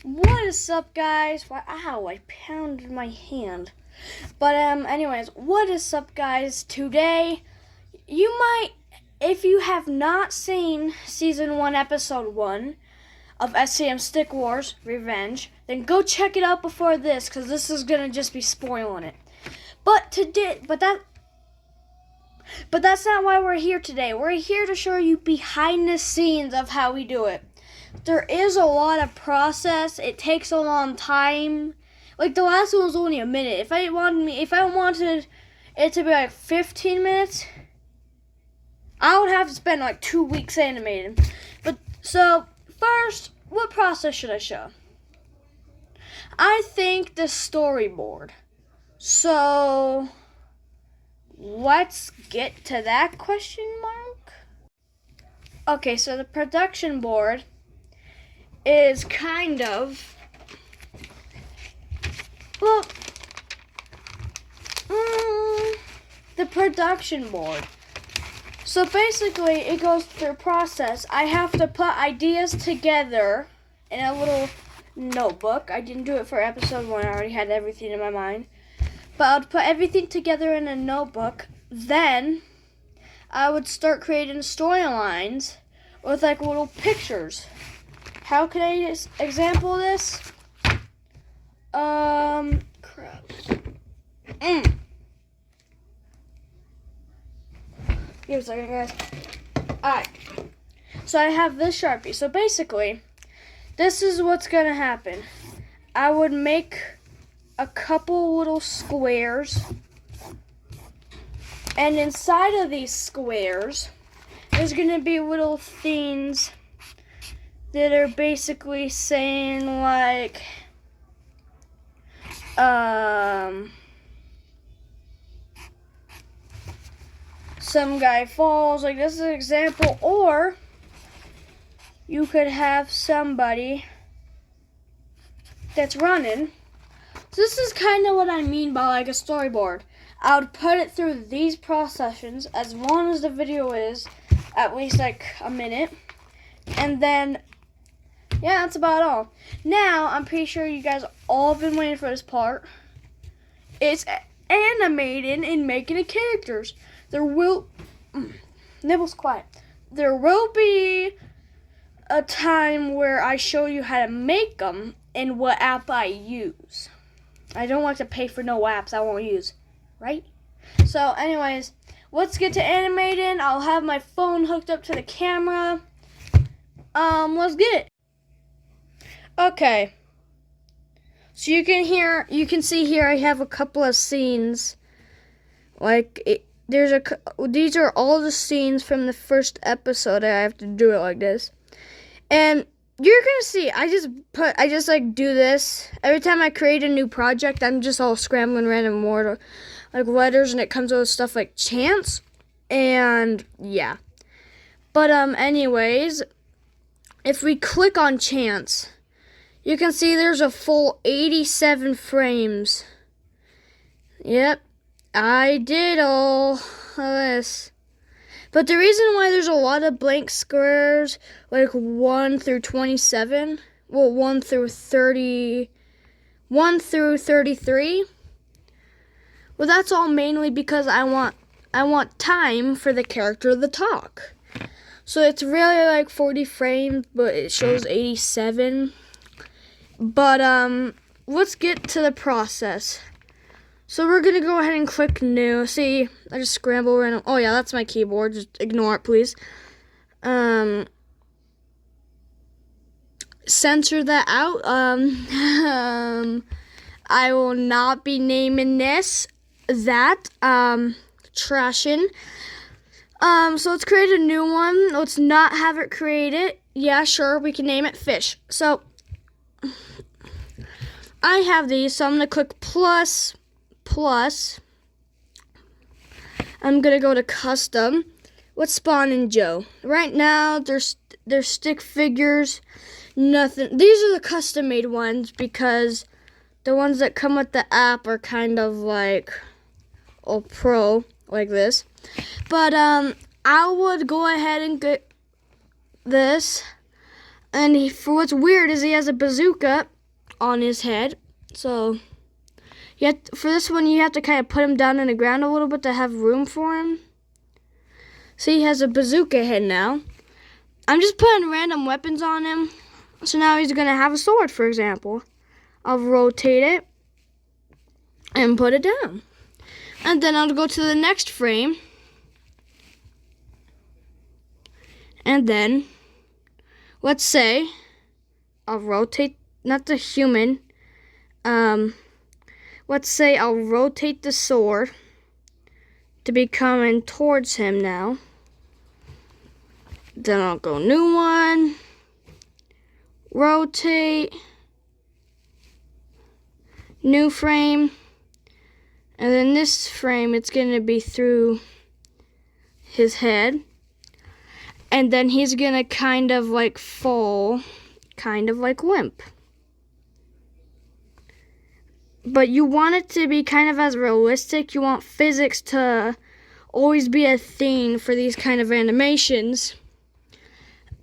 What is up, guys? Ow, I pounded my hand. But anyways, what is up, guys? Today, you might, if you have not seen season 1, episode 1 of SCM Stick Wars Revenge, then go check it out before this, because this is gonna just be spoiling it. But that's not why we're here today. We're here to show you behind the scenes of how we do it. There is a lot of process. It takes a long time. Like the last one was only a minute. If I wanted it to be like 15 minutes, I would have to spend like 2 weeks animating. But so first, what process should I show? I think the storyboard. So let's get to that question mark. Okay, so the production board is kind of, well, the production board. So basically, it goes through a process. I have to put ideas together in a little notebook. I didn't do it for episode 1. I already had everything in my mind. But I would put everything together in a notebook. Then I would start creating storylines with like little pictures. How can I example this? Crap. Give a second, guys. Alright. So I have this Sharpie. So basically, this is what's gonna happen. I would make a couple little squares. And inside of these squares, there's gonna be little things that are basically saying like, some guy falls, like this is an example, or you could have somebody that's running. So this is kind of what I mean by like a storyboard. I would put it through these processions as long as the video is at least like a minute, and then yeah, that's about all. Now, I'm pretty sure you guys all been waiting for this part. It's animating and making the characters. Nibble's quiet. There will be a time where I show you how to make them and what app I use. I don't like to pay for no apps I won't use, right? So, anyways, let's get to animating. I'll have my phone hooked up to the camera. Let's get it. Okay, so you can see here I have a couple of scenes. These are all the scenes from the first episode. I have to do it like this, and you're gonna see. I just like do this every time I create a new project. I'm just all scrambling random word like letters, and it comes with stuff like chance, and yeah. But anyways, if we click on chance, you can see there's a full 87 frames. Yep, I did all of this. But the reason why there's a lot of blank squares, like 1 through 27, well, 1 through 33, well, that's all mainly because I want time for the character to talk. So it's really like 40 frames, but it shows 87. But let's get to the process. So we're gonna go ahead and click new. See, I just scramble random. Oh yeah, that's my keyboard. Just ignore it, please. Censor that out. I will not be naming this that. Trashing. So let's create a new one. Let's not have it created. Yeah, sure, we can name it fish. So I have these, so I'm going to click plus. I'm going to go to custom. Let's spawn in Joe. Right now, there's stick figures, nothing. These are the custom made ones because the ones that come with the app are kind of like all pro, like this. But I would go ahead and get this. And for what's weird is he has a bazooka on his head. So for this one, you have to kind of put him down in the ground a little bit to have room for him. So he has a bazooka head now. I'm just putting random weapons on him. So now he's going to have a sword, for example. I'll rotate it and put it down. And then I'll go to the next frame. And then, let's say, I'll rotate, not the human, let's say I'll rotate the sword to be coming towards him now. Then I'll go new one, rotate, new frame, and then this frame, it's going to be through his head. And then he's going to kind of like fall, kind of like limp. But you want it to be kind of as realistic. You want physics to always be a thing for these kind of animations.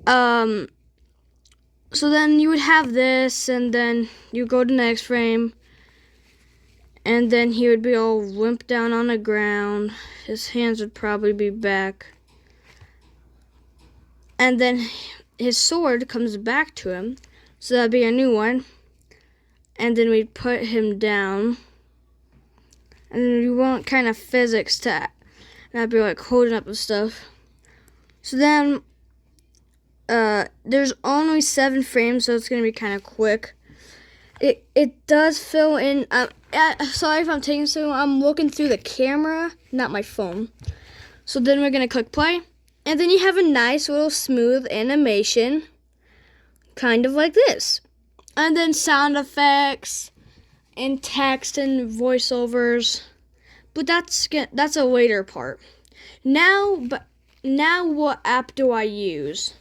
So then you would have this, and then you go to the next frame. And then he would be all limp down on the ground. His hands would probably be back. And then his sword comes back to him. So that'd be a new one. And then we'd put him down. And then you want kind of physics to not be like holding up and stuff. So then there's only 7 frames, so it's gonna be kind of quick. It does fill in. Sorry if I'm taking so long. I'm looking through the camera, not my phone. So then we're gonna click play. And then you have a nice little smooth animation, kind of like this. And then sound effects, and text and voiceovers. But that's a later part. Now what app do I use?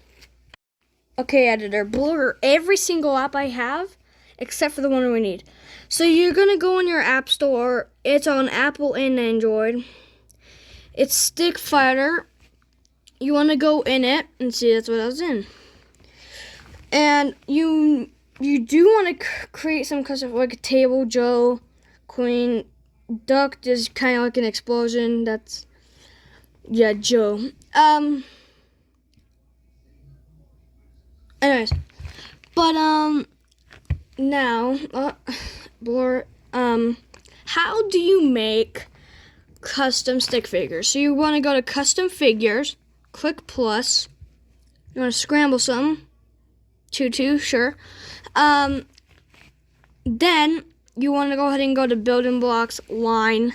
Okay, editor, blur every single app I have, except for the one we need. So you're gonna go in your app store. It's on Apple and Android. It's Stick Fighter. You want to go in it and see that's what I was in. And you do want to create some custom, like a table, Joe, Queen, Duck is kind of like an explosion. That's, yeah, Joe. Anyways, but now, blur. How do you make custom stick figures? So you want to go to custom figures. Click plus. You want to scramble some. 2, sure. Then you want to go ahead and go to building blocks, line.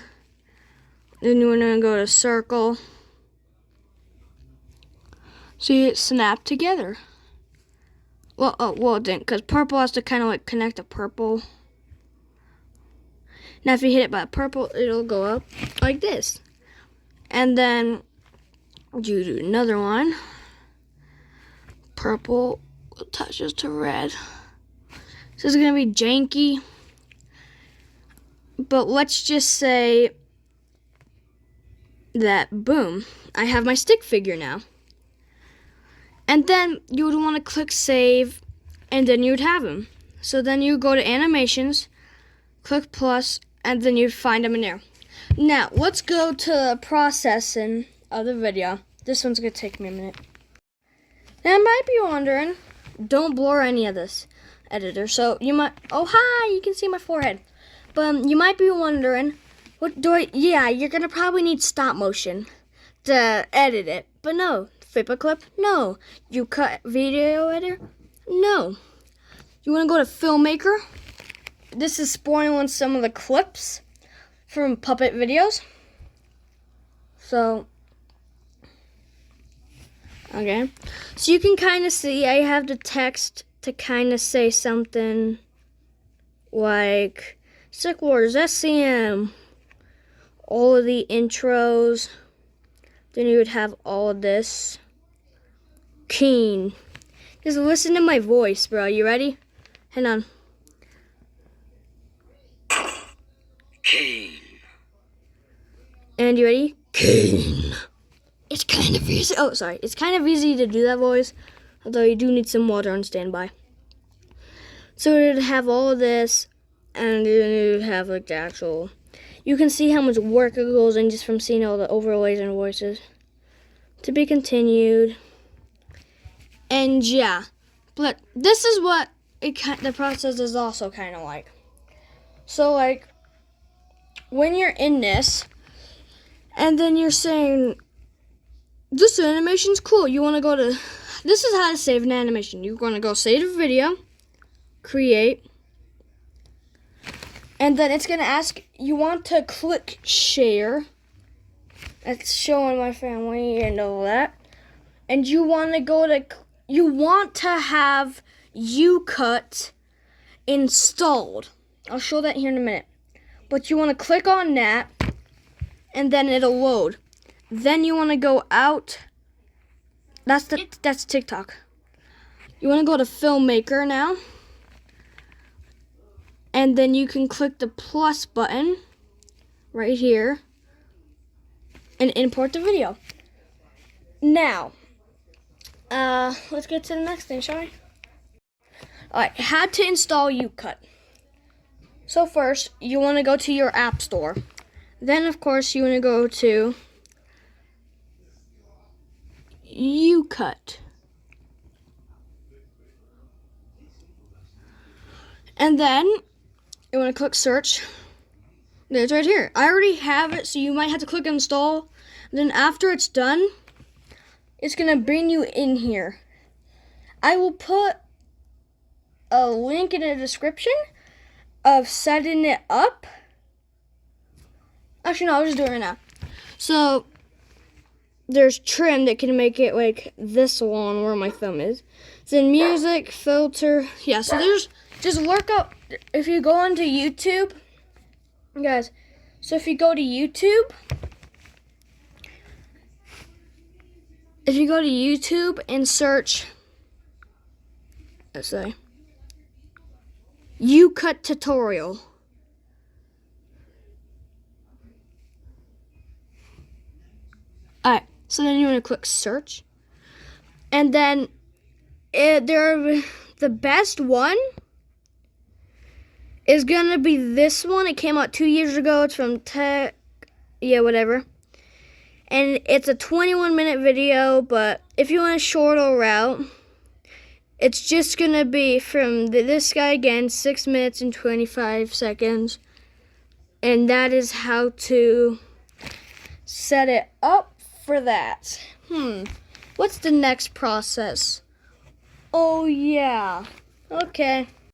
Then you want to go to circle. So you snap together. Well, it didn't, because purple has to kind of like connect to purple. Now if you hit it by purple, it'll go up like this. And then you do another one. Purple touches to red. This is gonna be janky, but let's just say that, boom, I have my stick figure now. And then you would want to click save, and then you would have him. So then you go to animations, click plus, and then you'd find him in there. Now let's go to processing of the video. This one's gonna take me a minute. Now you might be wondering, don't blur any of this, editor. So you might, oh hi, you can see my forehead. But you might be wondering, yeah, you're gonna probably need stop motion to edit it. But no, flip a clip, no. You cut video editor, no. You wanna go to Filmmaker. This is spoiling some of the clips from Puppet videos. So, okay. So you can kind of see I have the text to kind of say something like Sick Wars, SCM, all of the intros. Then you would have all of this. Keen. Just listen to my voice, bro. You ready? Hang on. Keen. And you ready? Keen. It's kind of easy. Oh, sorry. It's kind of easy to do that voice. although you do need some water on standby. So it would have all of this, and then it would have like the actual. You can see how much work it goes in just from seeing all the overlays and voices. To be continued. And yeah, but this is what the process is also kind of like. So like, when you're in this, and then you're saying, this animation's cool. You want to go to, this is how to save an animation. You're going to go save the video, create, and then it's going to ask, you want to click share. That's showing my family and all that. And you want to go to, you want to have YouCut installed. I'll show that here in a minute. But you want to click on that, and then it'll load. Then you want to go out. That's TikTok. You want to go to Filmmaker now. And then you can click the plus button right here and import the video. Now, let's get to the next thing, shall we? Alright, how to install YouCut. So first, you want to go to your app store. Then, of course, you want to go to YouCut. And then, you want to click search. It's right here. I already have it, so you might have to click install. Then after it's done, it's going to bring you in here. I will put a link in the description of setting it up. Actually, no, I'll just do it right now. So, there's trim that can make it like this long where my thumb is. Then music, filter. Yeah, so there's, just look up, if you go onto YouTube, guys, so if you go to YouTube, and search, let's say, YouCut tutorial. Alright, so then you want to click search. And then the best one is going to be this one. It came out 2 years ago. It's from Tech, yeah, whatever. And it's a 21-minute video, but if you want a shorter route, it's just going to be from this guy again, 6 minutes and 25 seconds. And that is how to set it up for that. What's the next process? Oh, yeah. Okay.